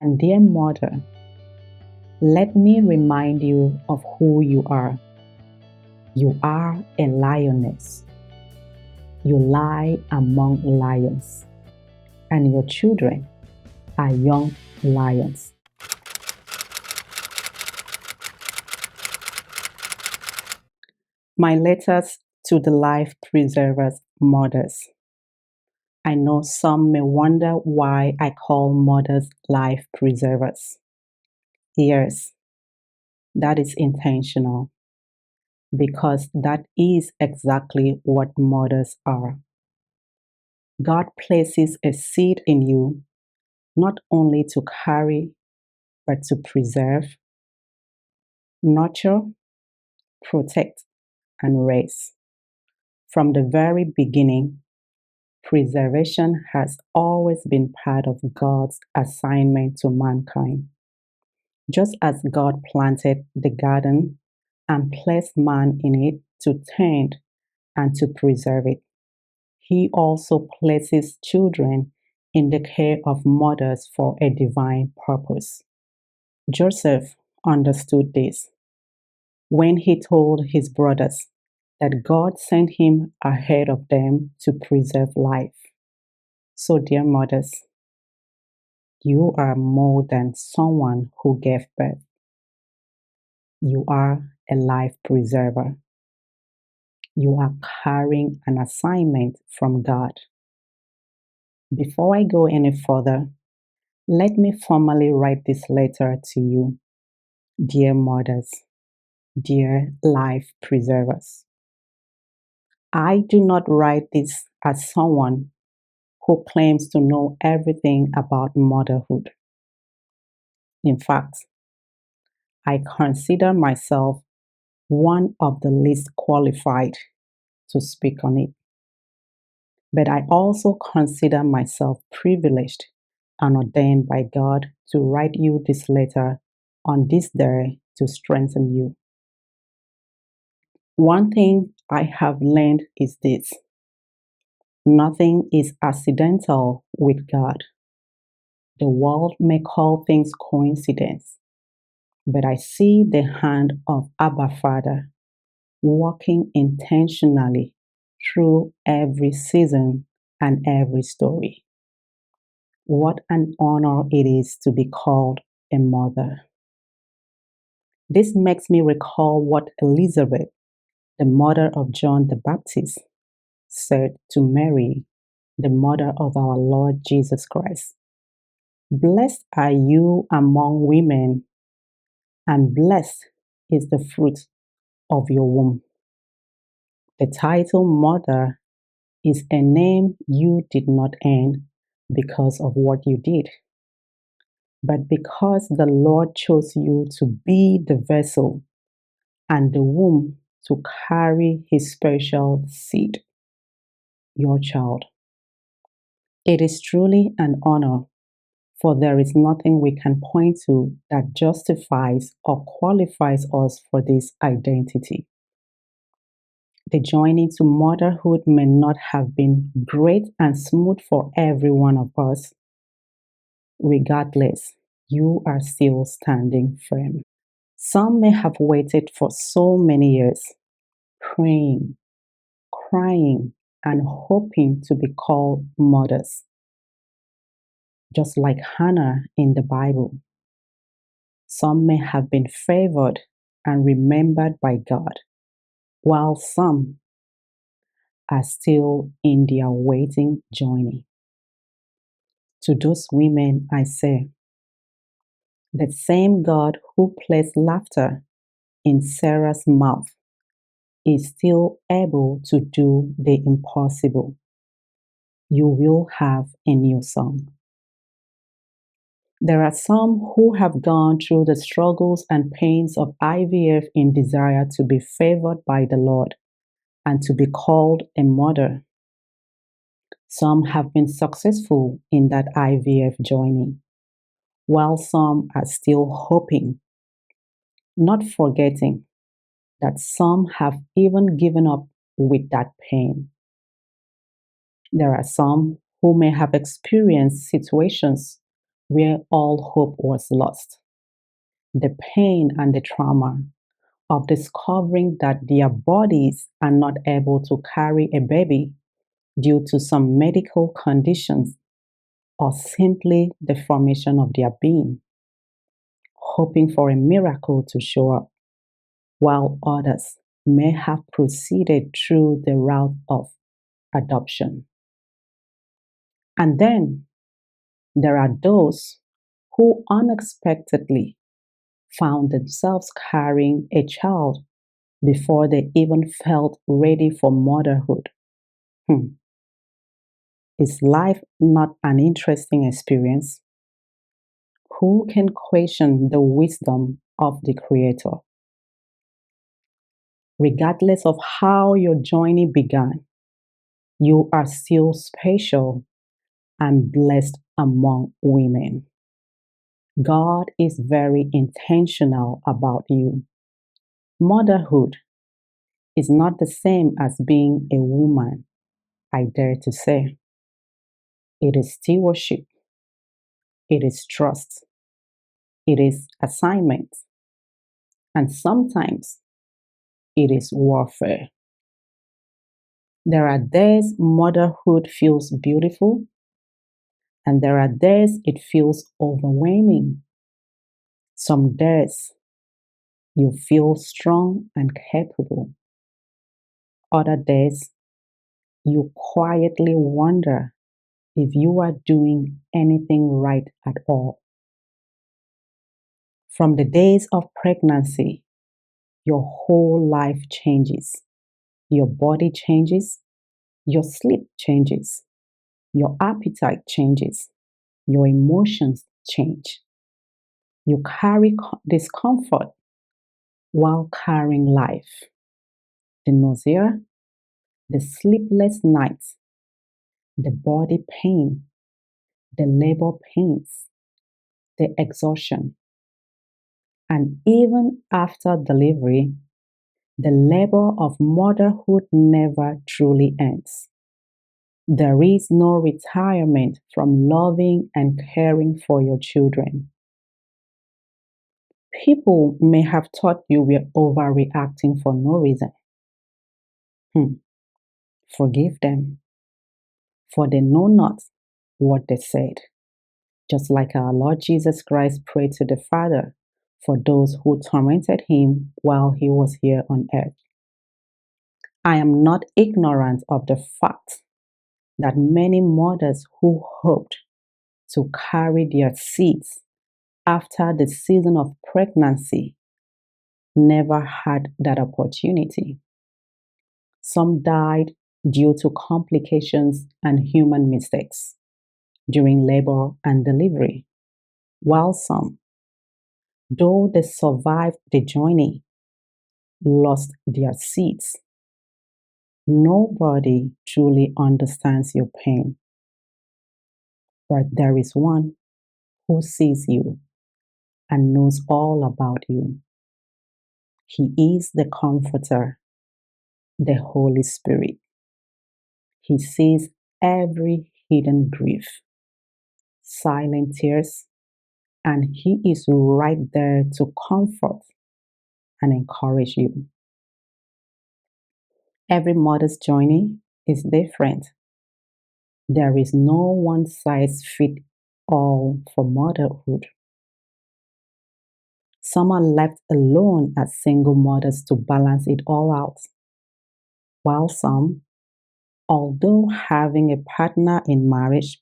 And dear mother, let me remind you of who you are. You are a lioness. You lie among lions, and your children are young lions. My letters to the life preservers mothers. I know some may wonder why I call mothers life preservers. Yes, that is intentional because that is exactly what mothers are. God places a seed in you not only to carry, but to preserve, nurture, protect, and raise. From the very beginning, preservation has always been part of God's assignment to mankind. Just as God planted the garden and placed man in it to tend and to preserve it, He also places children in the care of mothers for a divine purpose. Joseph understood this when he told his brothers that God sent him ahead of them to preserve life. So, dear mothers, you are more than someone who gave birth. You are a life preserver. You are carrying an assignment from God. Before I go any further, let me formally write this letter to you, dear mothers, dear life preservers. I do not write this as someone who claims to know everything about motherhood. In fact, I consider myself one of the least qualified to speak on it. But I also consider myself privileged and ordained by God to write you this letter on this day to strengthen you. One thing I have learned is this: nothing is accidental with God. The world may call things coincidence, but I see the hand of Abba Father working intentionally through every season and every story. What an honor it is to be called a mother. This makes me recall what Elizabeth, the mother of John the Baptist, said to Mary, the mother of our Lord Jesus Christ. Blessed are you among women, and blessed is the fruit of your womb. The title mother is a name you did not earn because of what you did, but because the Lord chose you to be the vessel and the womb to carry His special seed, your child. It is truly an honor, for there is nothing we can point to that justifies or qualifies us for this identity. The journey to motherhood may not have been great and smooth for every one of us. Regardless, you are still standing firm. Some may have waited for so many years, praying, crying, and hoping to be called mothers, just like Hannah in the Bible. Some may have been favored and remembered by God, while some are still in their waiting journey. To those women, I say, the same God who placed laughter in Sarah's mouth is still able to do the impossible. You will have a new song. There are some who have gone through the struggles and pains of IVF in desire to be favored by the Lord and to be called a mother. Some have been successful in that IVF journey, while some are still hoping, not forgetting that some have even given up with that pain. There are some who may have experienced situations where all hope was lost. The pain and the trauma of discovering that their bodies are not able to carry a baby due to some medical conditions or simply the formation of their being, hoping for a miracle to show up, while others may have proceeded through the route of adoption. And then there are those who unexpectedly found themselves carrying a child before they even felt ready for motherhood. Hmm. Is life not an interesting experience? Who can question the wisdom of the Creator? Regardless of how your journey began, you are still special and blessed among women. God is very intentional about you. Motherhood is not the same as being a woman, I dare to say. It is stewardship, it is trust, it is assignment, and sometimes it is warfare. There are days motherhood feels beautiful, and there are days it feels overwhelming. Some days you feel strong and capable. Other days you quietly wonder if you are doing anything right at all. From the days of pregnancy, your whole life changes. Your body changes, your sleep changes, your appetite changes, your emotions change. You carry discomfort while carrying life. The nausea, the sleepless nights, the body pain, the labor pains, the exhaustion. And even after delivery, the labor of motherhood never truly ends. There is no retirement from loving and caring for your children. People may have thought you were overreacting for no reason. Hmm. Forgive them, for they know not what they said. Just like our Lord Jesus Christ prayed to the Father for those who tormented him while he was here on earth. I am not ignorant of the fact that many mothers who hoped to carry their seeds after the season of pregnancy never had that opportunity. Some died due to complications and human mistakes during labor and delivery, while some, though they survived the journey, lost their seeds. Nobody truly understands your pain, but there is one who sees you and knows all about you. He is the Comforter, the Holy Spirit. He sees every hidden grief, silent tears, and He is right there to comfort and encourage you. Every mother's journey is different. There is no one size fits all for motherhood. Some are left alone as single mothers to balance it all out, while some, although having a partner in marriage,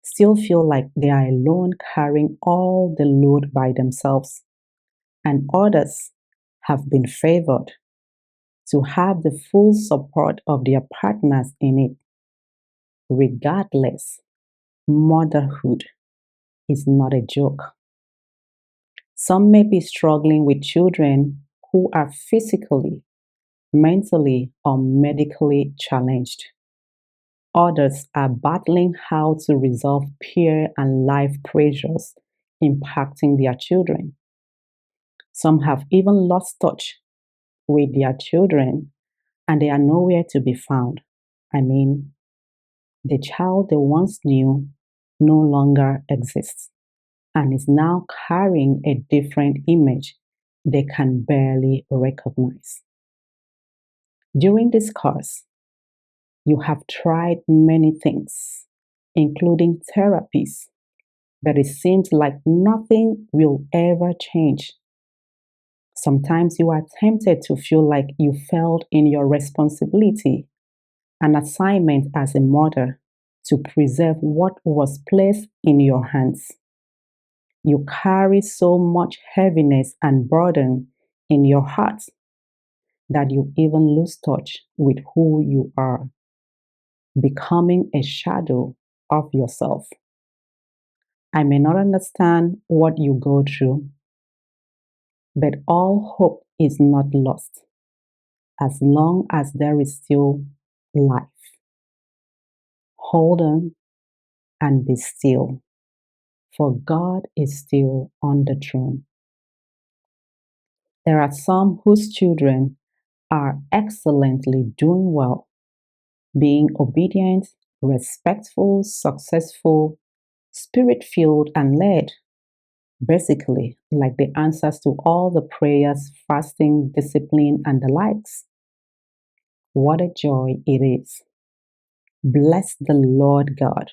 still feel like they are alone carrying all the load by themselves, and others have been favored to have the full support of their partners in it. Regardless, motherhood is not a joke. Some may be struggling with children who are physically, mentally, or medically challenged. Others are battling how to resolve peer and life pressures impacting their children. Some have even lost touch with their children and they are nowhere to be found. I mean, the child they once knew no longer exists and is now carrying a different image they can barely recognize. During this course, you have tried many things, including therapies, but it seems like nothing will ever change. Sometimes you are tempted to feel like you failed in your responsibility, an assignment as a mother to preserve what was placed in your hands. You carry so much heaviness and burden in your heart that you even lose touch with who you are, becoming a shadow of yourself. I may not understand what you go through, but all hope is not lost as long as there is still life. Hold on and be still, for God is still on the throne. There are some whose children are excellently doing well, being obedient, respectful, successful, spirit filled, and led. Basically, like the answers to all the prayers, fasting, discipline, and the likes. What a joy it is. Bless the Lord God,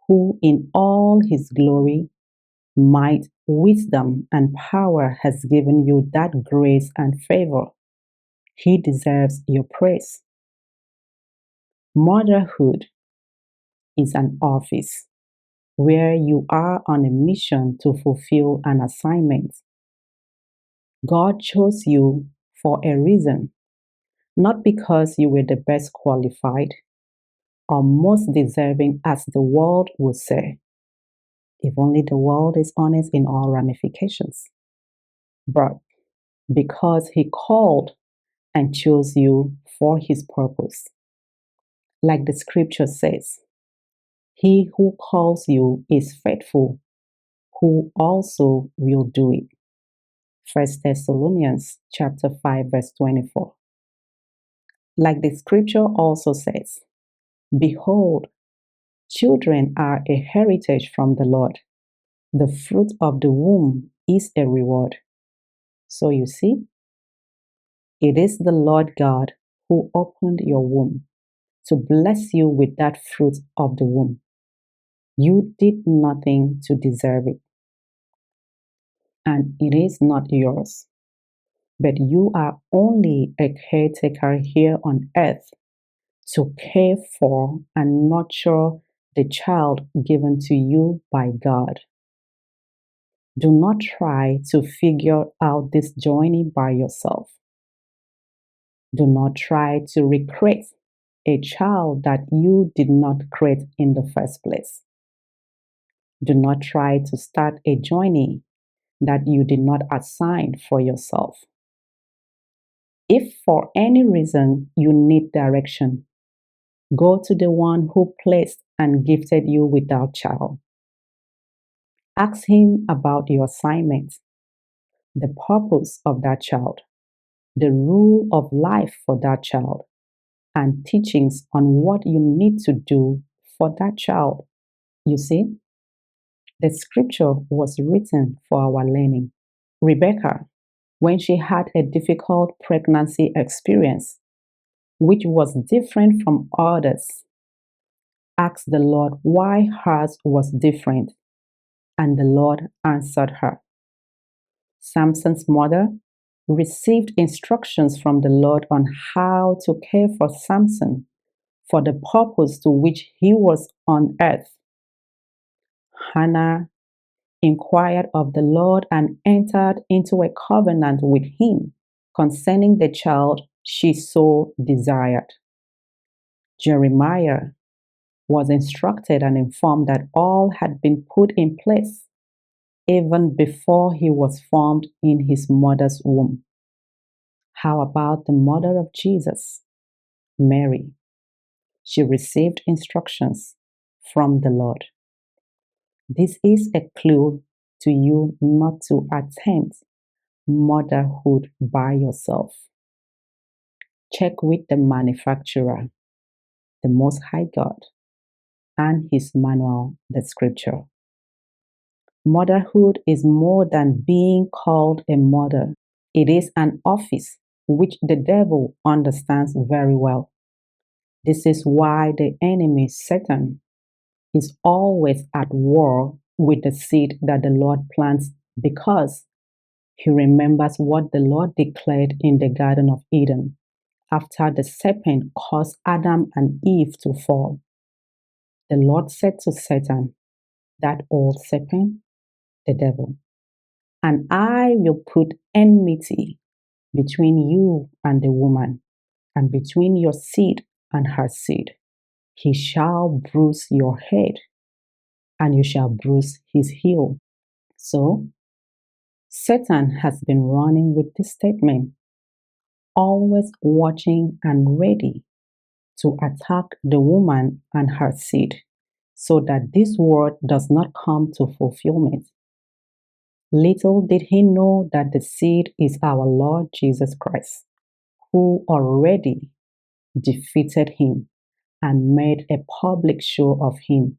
who in all his glory, might, wisdom, and power has given you that grace and favor. He deserves your praise. Motherhood is an office where you are on a mission to fulfill an assignment. God chose you for a reason, not because you were the best qualified or most deserving, as the world would say, if only the world is honest in all ramifications, but because He called and chose you for His purpose. Like the scripture says, He who calls you is faithful, who also will do it. 1 Thessalonians chapter 5, verse 24. Like the scripture also says, behold, children are a heritage from the Lord. The fruit of the womb is a reward. So you see, it is the Lord God who opened your womb to bless you with that fruit of the womb. You did nothing to deserve it, and it is not yours. But you are only a caretaker here on earth to care for and nurture the child given to you by God. Do not try to figure out this journey by yourself. Do not try to recreate a child that you did not create in the first place. Do not try to start a journey that you did not assign for yourself. If for any reason you need direction, go to the one who placed and gifted you with that child. Ask him about your assignment, the purpose of that child, the rule of life for that child, and teachings on what you need to do for that child. You see, the scripture was written for our learning. Rebecca, when she had a difficult pregnancy experience, which was different from others, asked the Lord why hers was different, and the Lord answered her. Samson's mother received instructions from the Lord on how to care for Samson for the purpose to which he was on earth. Hannah inquired of the Lord and entered into a covenant with him concerning the child she so desired. Jeremiah was instructed and informed that all had been put in place even before he was formed in his mother's womb. How about the mother of Jesus, Mary? She received instructions from the Lord. This is a clue to you not to attempt motherhood by yourself. Check with the manufacturer, the Most High God. and his manual, the scripture. Motherhood is more than being called a mother. It is an office which the devil understands very well. This is why the enemy, Satan, is always at war with the seed that the Lord plants, because he remembers what the Lord declared in the Garden of Eden after the serpent caused Adam and Eve to fall. The Lord said to Satan, that old serpent, the devil, and I will put enmity between you and the woman, and between your seed and her seed. He shall bruise your head, and you shall bruise his heel. So, Satan has been running with this statement, always watching and ready to attack the woman and her seed, so that this word does not come to fulfillment. Little did he know that the seed is our Lord Jesus Christ, who already defeated him and made a public show of him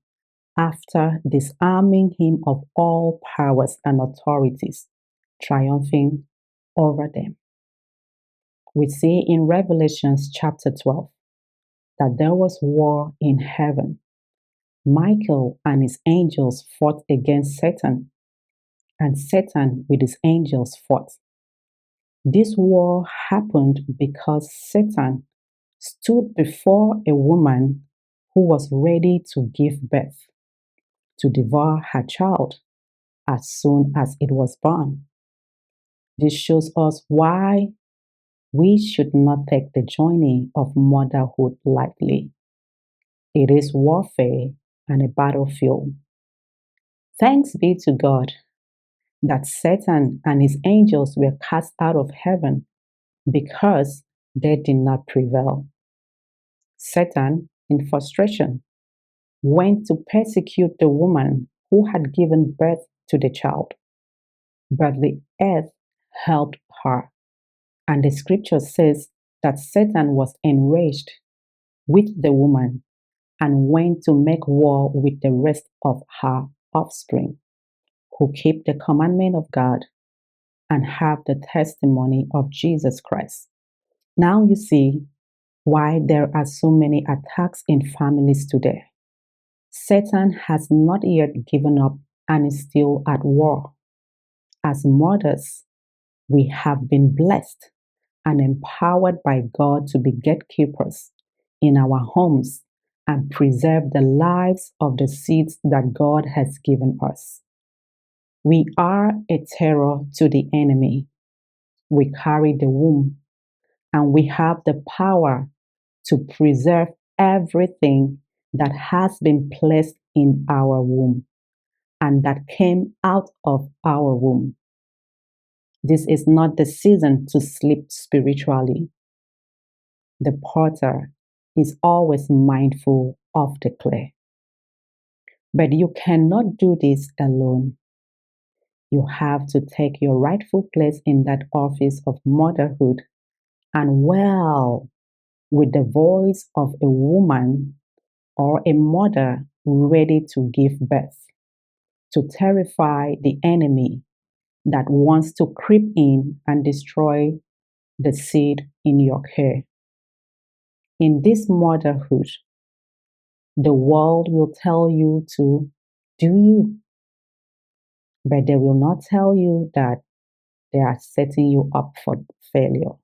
after disarming him of all powers and authorities, triumphing over them. We see in Revelation chapter 12 that there was war in heaven. Michael and his angels fought against Satan, and Satan with his angels fought. This war happened because Satan stood before a woman who was ready to give birth, to devour her child as soon as it was born. This shows us why we should not take the journey of motherhood lightly. It is warfare and a battlefield. Thanks be to God that Satan and his angels were cast out of heaven because they did not prevail. Satan, in frustration, went to persecute the woman who had given birth to the child. But the earth helped her. And the scripture says that Satan was enraged with the woman and went to make war with the rest of her offspring, who keep the commandment of God and have the testimony of Jesus Christ. Now you see why there are so many attacks in families today. Satan has not yet given up and is still at war. As mothers, we have been blessed and empowered by God to be gatekeepers in our homes and preserve the lives of the seeds that God has given us. We are a terror to the enemy. We carry the womb, and we have the power to preserve everything that has been placed in our womb and that came out of our womb. This is not the season to sleep spiritually. The potter is always mindful of the clay. But you cannot do this alone. You have to take your rightful place in that office of motherhood, and well, with the voice of a woman or a mother ready to give birth, to terrify the enemy that wants to creep in and destroy the seed in your care. In this motherhood, the world will tell you to do you, but they will not tell you that they are setting you up for failure.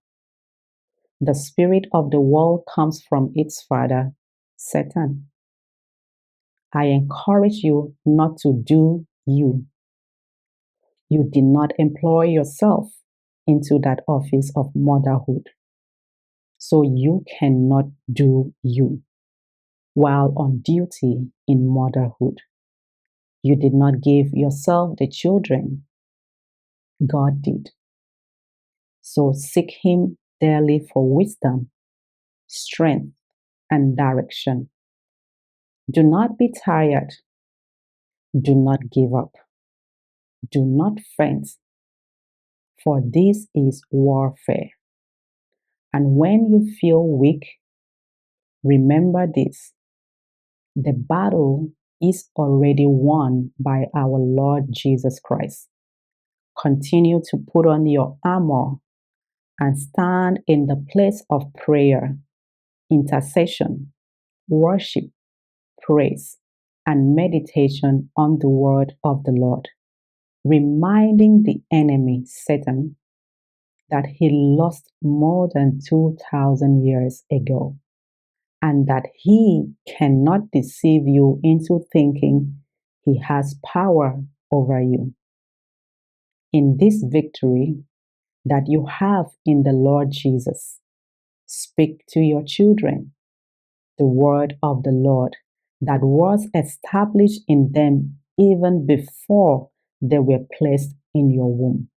The spirit of the world comes from its father, Satan. I encourage you not to do you. You did not employ yourself into that office of motherhood. So you cannot do you while on duty in motherhood. You did not give yourself the children. God did. So seek Him daily for wisdom, strength, and direction. Do not be tired. Do not give up. Do not faint, for this is warfare. And when you feel weak, remember this: The battle is already won by our Lord Jesus Christ. Continue to put on your armor and stand in the place of prayer, intercession, worship, praise, and meditation on the word of the Lord, reminding the enemy, Satan, that he lost more than 2,000 years ago, and that he cannot deceive you into thinking he has power over you. In this victory that you have in the Lord Jesus, speak to your children the word of the Lord that was established in them even before they were placed in your womb.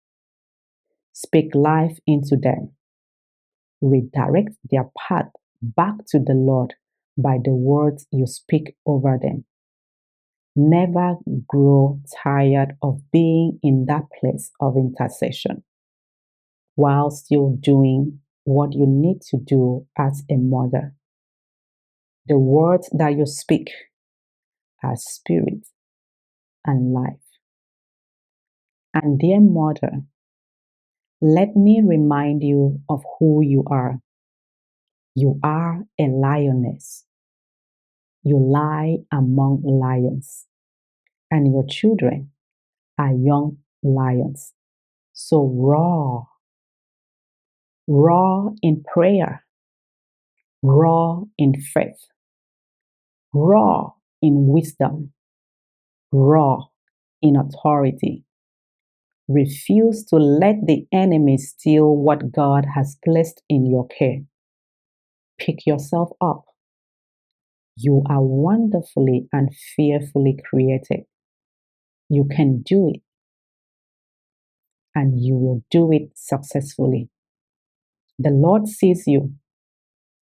Speak life into them. Redirect their path back to the Lord by the words you speak over them. Never grow tired of being in that place of intercession while still doing what you need to do as a mother. The words that you speak are spirit and life. And dear mother, let me remind you of who you are. You are a lioness. You lie among lions, and your children are young lions. So roar in prayer, roar in faith, roar in wisdom, roar in authority. Refuse to let the enemy steal what God has placed in your care. Pick yourself up. You are wonderfully and fearfully created. You can do it, and you will do it successfully. The Lord sees you.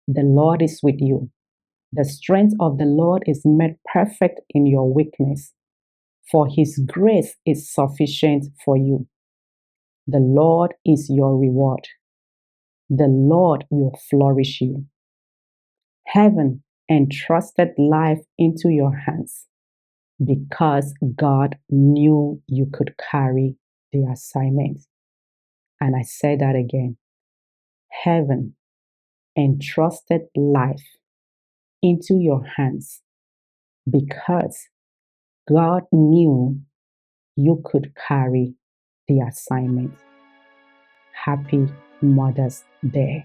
The Lord is with you. The strength of the Lord is made perfect in your weakness, for his grace is sufficient for you. The Lord is your reward. The Lord will flourish you. Heaven entrusted life into your hands because God knew you could carry the assignment. And I say that again. Heaven entrusted life into your hands because God knew you could carry the assignment. Happy Mother's Day.